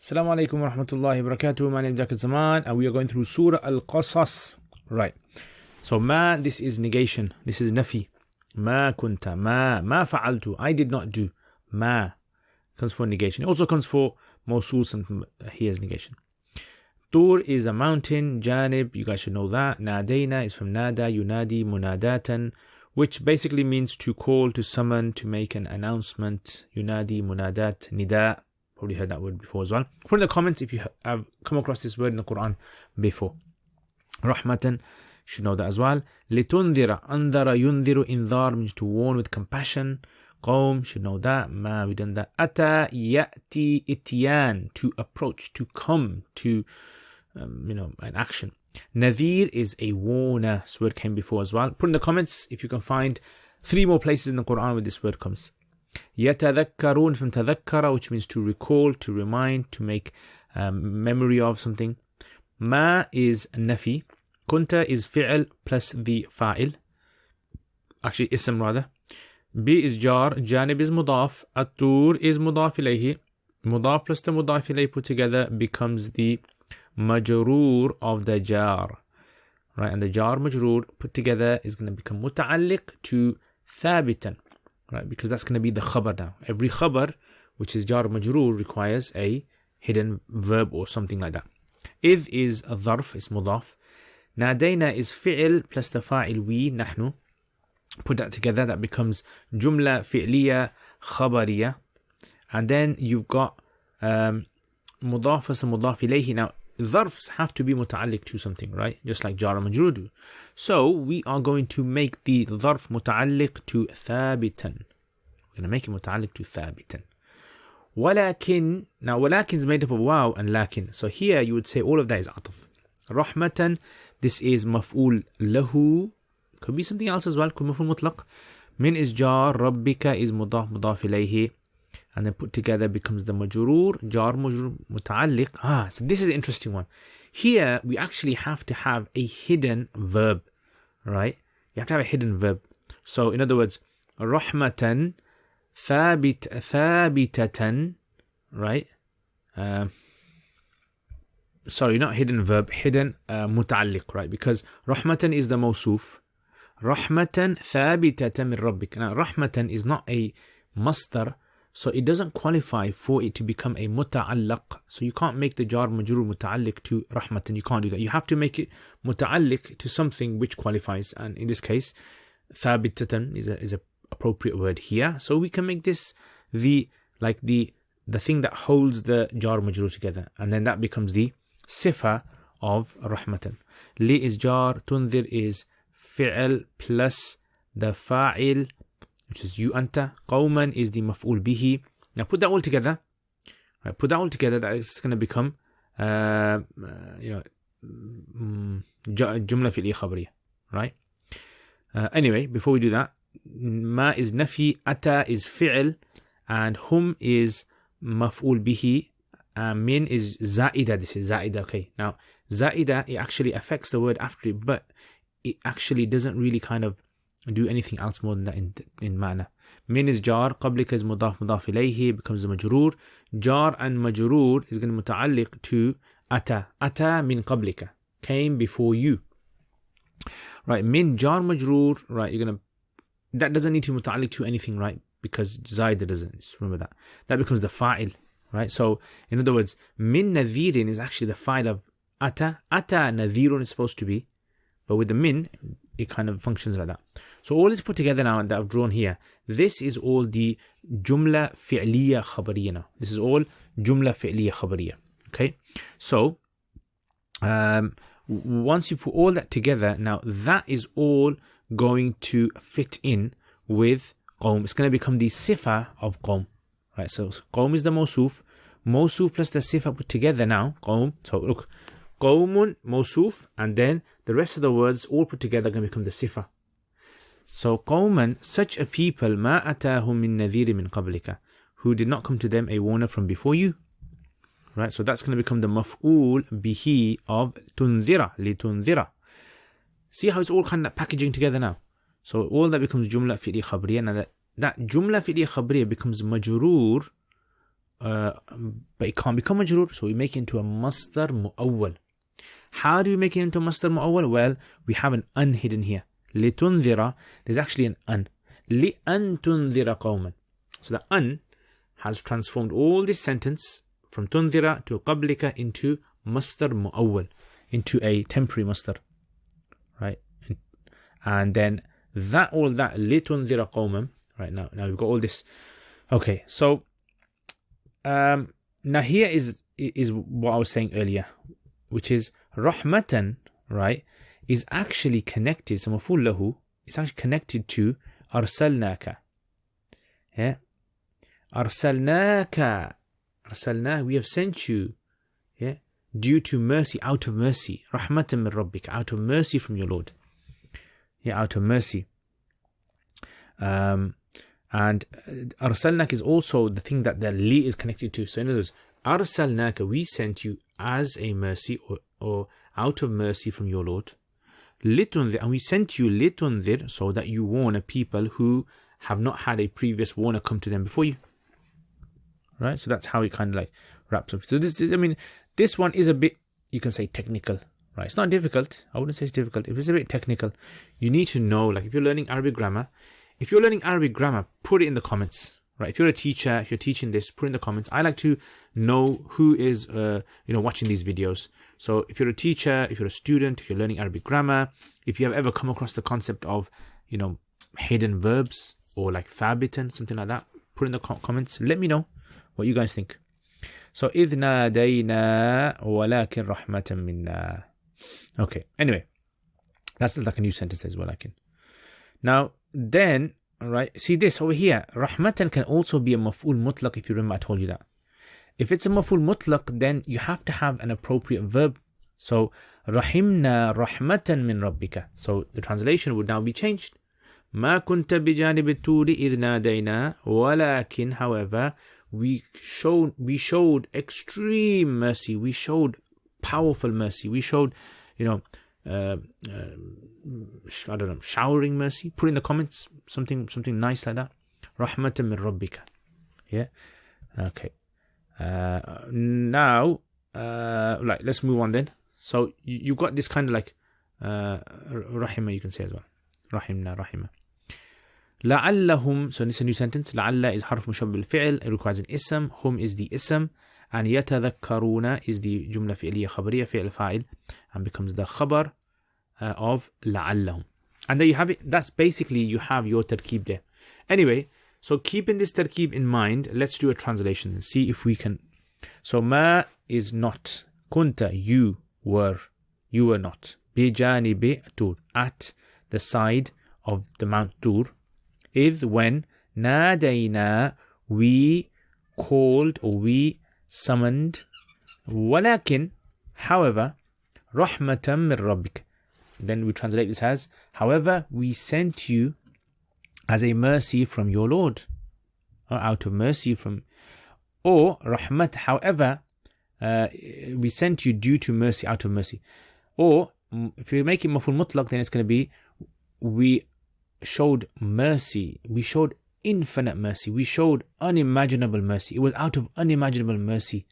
Assalamu alaikum wa rahmatullahi wa barakatuh. My name is Zakir Zaman and we are going through Surah al-Qasas. Right. So ma, this is negation. This is nafi. Ma kunta, ma fa'altu. I did not do. Ma comes for negation. It also comes for mawsul, and here is negation. Tur is a mountain. Janib, you guys should know that. Nadayna is from nada, yunadi, munadatan, which basically means to call, to summon, to make an announcement. Yunadi, munadat, nida. Probably heard that word before as well. Put in the comments if you have come across this word in the Quran before. Rahmatan, should know that as well. Litundira, andara yundiru, indar means to warn with compassion. Qawm, should know that. Ma, we done that. Ata ya'ti ityan, to approach, to come, to an action. Nadhir is a warner. This word came before as well. Put in the comments if you can find 3 more places in the Quran where this word comes. Yatadhakkarun from tadhakkara, which means to recall, to remind, to make memory of something. Ma is nafi. Kunta is fi'l plus the fa'il. Actually, ism rather. B is jar. Janib is mudaf. At-tur is mudaf ilayhi. Mudaf plus the mudaf ilayhi put together becomes the majroor of the jar. Right, and the jar majroor put together is going to become muta'alliq to thabitan. Right, because that's going to be the khabar now. Every khabar, which is jar majroor, requires a hidden verb or something like that. Idh is a dharf, is mudaf. Nadayna is fi'l plus the fa'il we, nahnu. Put that together, that becomes jumla fi'liya khabariya. And then you've got mudaf as a mudaf ilayhi. Now, dharfs have to be muta'alliq to something, right? Just like jar majroor do. So we are going to make the dharf muta'alliq to thabitan. We're going to make it muta'alliq to thabitan. Walakin, now walakin is made up of waw and lakin. So here you would say all of that is ataf. Rahmatan, this is maf'ul lahu. Could be something else as well. Could be maf'ul mutlaq. Min is jar, rabbika is mudaf ilayhi. And then put together becomes the majroor, jar majroor, muta'alliq. So this is an interesting one. Here we actually have to have a hidden verb, right? You have to have a hidden verb. So in other words, rahmatan, thabitatan, right? Sorry, not hidden verb, hidden muta'alliq, right? Because rahmatan is the mawsuf. Rahmatan thabitatan min rabbik. Now rahmatan is not a masdar, so it doesn't qualify for it to become a muta'allaq. So you can't make the jar majroor muta'alliq to rahmatan. You can't do that. You have to make it muta'alliq to something which qualifies. And in this case, thabitatan is a appropriate word here. So we can make this the thing that holds the jar majroor together. And then that becomes the sifa of rahmatan. Li is jar, tunzir is fi'l plus the fa'il, which is you anta. Qawman is the maf'ul bihi. Now put that all together. Right, put that all together. That is going to become jumla fi'liya khabariya. Right. Anyway, before we do that, ma is nafi, ata is fi'l, and hum is maf'ul bihi. Min is za'ida. This is za'ida. Okay. Now za'ida, it actually affects the word after it, but it actually doesn't really kind of do anything else more than that in ma'na. Min is jar, qablika is mudaf ilayhi, becomes the majroor. Jar and majroor is going to muta'alliq to ata. Ata min qablika, came before you. Right, min jar majroor, right, that doesn't need to muta'alliq to anything, right? Because zaida doesn't, just remember that. That becomes the fa'il, right? So, in other words, min nadhirin is actually the fa'il of ata. Ata nadhirun is supposed to be, but with the min, it kind of functions like that. So all is put together now that I've drawn here. This is all the jumla fi'liya khabariya now. This is all jumla fi'liya khabariya. Okay. So once you put all that together, now that is all going to fit in with qawm. It's going to become the sifa of qawm. Right. So qawm is the mawsuf. Mawsuf plus the sifa put together now. Qawm. So look. Qawmun, mawsuf, and then the rest of the words all put together are going to become the sifa. So qawman, such a people, ma atahum min nadhir min qablika, who did not come to them a warner from before you. Right, so that's going to become the maf'ul bihi of tunzira, li tunzira. See how it's all kind of packaging together now. So all that becomes jumla fi'li khabriya. Now that jumla fi'li khabriya becomes majroor but it can't become majroor, so we make it into a masdar mu'awwal. How do we make it into a masdar mu'awwal? Well, we have an un hidden here. لِتُنذِرَ, there's actually an un. لِأَن تُنذِرَ قَوْمًا. So the un has transformed all this sentence from tunzira to qablika into masdar mu'awwal, into a temporary masdar, right? And then all that litunzira qawman, right? Now we've got all this. Okay, so now here is what I was saying earlier, which is rahmatan, right, is actually connected, so maf'ul lahu is actually connected to arsalnaka. Yeah, arsalnaka, we have sent you, yeah, due to mercy, out of mercy, rahmatan min rabbika, out of mercy from your Lord, yeah, out of mercy. And arsalnaka is also the thing that the li is connected to. So in other words, arsalnaka, we sent you as a mercy or out of mercy from your Lord. Litunzir, and we sent you litunzir, so that you warn a people who have not had a previous warner come to them before you. Right, so that's how it kind of like wraps up. So this is, I mean, this one is a bit, you can say, technical, right? It's not difficult. I wouldn't say it's difficult. If it's a bit technical, you need to know, like if you're learning Arabic grammar, put it in the comments, right? If you're a teacher, if you're teaching this, put it in the comments. I like to know who is, watching these videos. So if you're a teacher, if you're a student, if you're learning Arabic grammar, if you have ever come across the concept of, hidden verbs or like thabitan, something like that, put in the comments. Let me know what you guys think. So إِذْ نَادَيْنَا وَلَكِنْ رَحْمَةً مِنَّا. Okay, anyway, that's like a new sentence as well. Now then, right, see this over here, rahmatan can also be a maf'ul mutlaq. If you remember, I told you that. If it's a maf'ul mutlaq, then you have to have an appropriate verb. So rahimna rahmatan min rabbika. So the translation would now be changed. ما كنت بجانب الطور إذ نادينا ولكن, however, we showed extreme mercy, we showed powerful mercy, we showed showering mercy. Put in the comments something nice like that. Rahmatan min rabbika. Yeah, okay. Now let's move on then. So you got this kind of like rahima, you can say as well. Rahimna. لعلهم, so this is a new sentence. لعل is حرف مشبه بالفعل, it requires an ism. Hum is the ism, and يتذكرون is the جملة فعلية خبرية, فعل فاعل, and becomes the khabar of لعلهم. And there you have it. That's basically, you have your tarkeeb there. Anyway, so keeping this tarkeeb in mind, let's do a translation and see if we can. So ma is not, kunta, you were not, بجانب tur, at the side of the Mount Tur. إذ, when, نادينا, we called or we summoned, ولكن, however, رحمة من ربك. Then we translate this as, however, we sent you as a mercy from your Lord, or out of mercy from, or rahmat, however, we sent you due to mercy, out of mercy. Or if you make it maf'ul mutlaq, then it's going to be, we showed mercy, we showed infinite mercy, we showed unimaginable mercy. It was out of unimaginable mercy,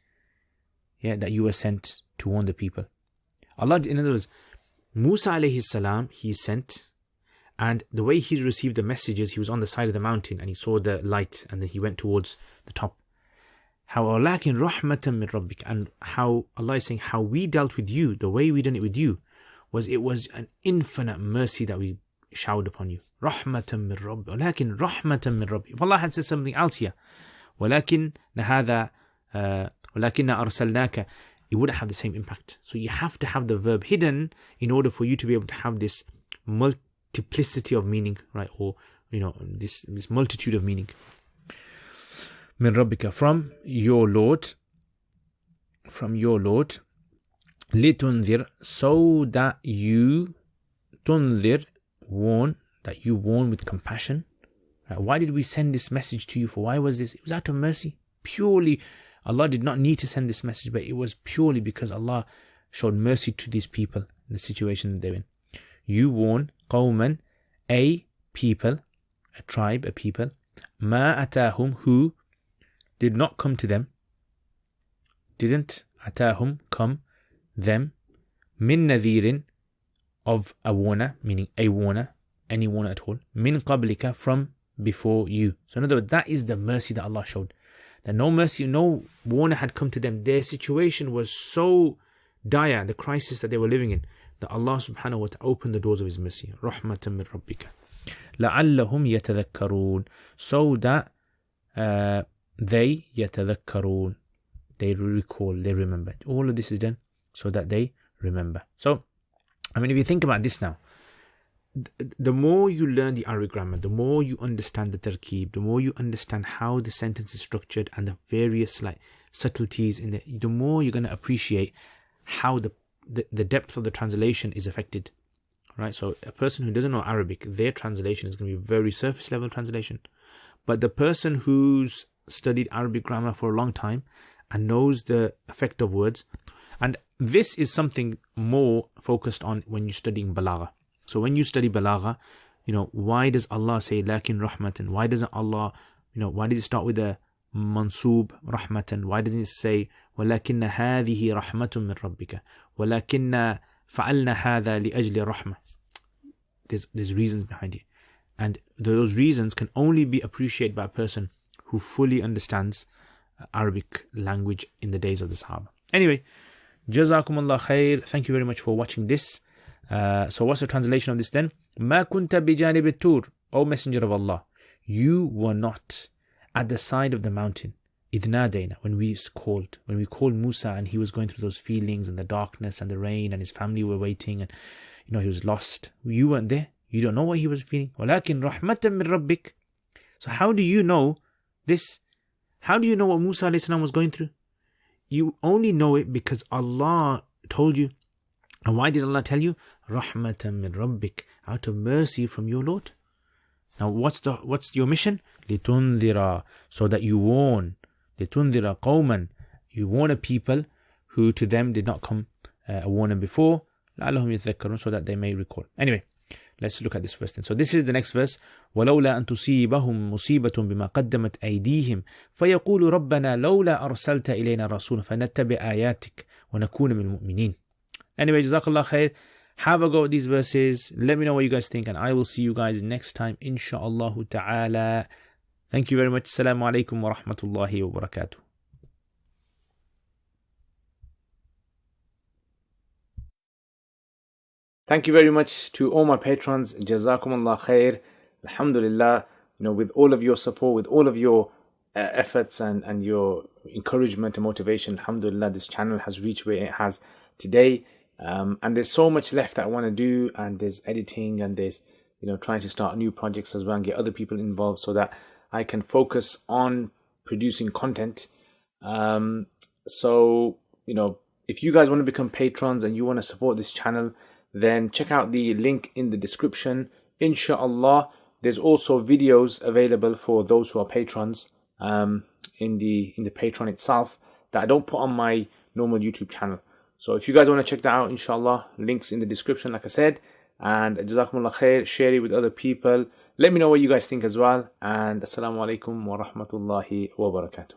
yeah, that you were sent to warn the people. Allah, in other words, Musa alayhi salam, he sent, and the way he received the messages, he was on the side of the mountain and he saw the light, and then he went towards the top. How walakin rahmatan min rabbik, and how Allah is saying how we dealt with you, the way we done it with you, it was an infinite mercy that we showered upon you. Rahmatan min rabbik, walakin rahmatan min rabbik. If Allah had said something else here, walakin arsalnaka, it wouldn't have the same impact. So you have to have the verb hidden in order for you to be able to have this multiplicity of meaning, right? Or this multitude of meaning. Min rabbika, from your Lord, litunzir, so that you tunzir, warn, that you warn with compassion. Right? Why did we send this message to you for? Why was this? It was out of mercy. Purely, Allah did not need to send this message, but it was purely because Allah showed mercy to these people in the situation that they're in. You warn qawman, a people, a tribe, a people, ma atahum, who did not come to them, didn't atahum come them min nadhirin of a warner, meaning a warner, any warner at all, min qablika from before you. So in other words, that is the mercy that Allah showed. That no mercy, no warner had come to them. Their situation was so dire, the crisis that they were living in, that Allah subhanahu wa ta'ala opened the doors of His mercy. Rahmatan min rabbika. لَعَلَّهُمْ يَتَذَكَّرُونَ. So that they يَتَذَكَّرُونَ. They recall, they remember. All of this is done so that they remember. So, I mean, if you think about this now, the more you learn the Arabic grammar, the more you understand the tarkeeb, the more you understand how the sentence is structured and the various like subtleties in it, the more you're going to appreciate how the depth of the translation is affected. Right? So a person who doesn't know Arabic, their translation is going to be very surface level translation. But the person who's studied Arabic grammar for a long time and knows the effect of words, and this is something more focused on when you're studying balagha. So when you study balagha, why does Allah say lakin rahmatan? Why doesn't Allah, why does it start with a mansoob rahmatan? Why doesn't it say walakinna hadhihi rahmatun min rabbika? Walakinna fa'alna hadha li ajli rahmah? There's reasons behind it. And those reasons can only be appreciated by a person who fully understands Arabic language in the days of the Sahaba. Anyway, Jazakumullah khair. Thank you very much for watching this. So what's the translation of this then? Ma kunta bijanib at-tur, O Messenger of Allah, you were not at the side of the mountain. Idh nadayna, when we called Musa and he was going through those feelings and the darkness and the rain and his family were waiting and he was lost. You weren't there. You don't know what he was feeling. Walakin rahmatan min rabbik. So how do you know this? How do you know what Musa alayhi salam was going through? You only know it because Allah told you. And why did Allah tell you? Rahmatan min rabbik, out of mercy from your Lord. Now what's your mission? Litundhira, so that you warn. Litundhira qawman, you warn a people who to them did not come a warning before. لَعَلَّهُمْ يَتَذَكَّرُونَ, so that they may recall. Anyway, let's look at this verse then. So this is the next verse. وَلَوْلَا أَن تُصِيبَهُمْ مُصِيبَةٌ بِمَا قَدَّمَتْ أَيْدِيهِمْ فَيَقُولُ رَبَّنَا لَوْلَا أَرْسَلْتَ إِلَيْنَا رَسُولًا فَنَتَّبِعْ آيَاتِكَ وَنَكُونَ مِنَ الْمُؤْمِنِينَ. Anyway, Jazakallah khair. Have a go at these verses. Let me know what you guys think, and I will see you guys next time, insha'Allah ta'ala. Thank you very much. Assalamu alaikum wa rahmatullahi wa barakatuh. Thank you very much to all my patrons. Jazakumullah khair. Alhamdulillah. With all of your support, with all of your efforts and your encouragement and motivation, alhamdulillah, this channel has reached where it has today. And there's so much left that I want to do, and there's editing, and there's trying to start new projects as well and get other people involved so that I can focus on producing content. So if you guys want to become patrons and you want to support this channel, then check out the link in the description. Inshallah, there's also videos available for those who are patrons in the Patreon itself that I don't put on my normal YouTube channel. So if you guys want to check that out, inshallah, links in the description, like I said. And Jazakumullah khair, share it with other people. Let me know what you guys think as well. And Assalamu alaikum wa rahmatullahi wa barakatuh.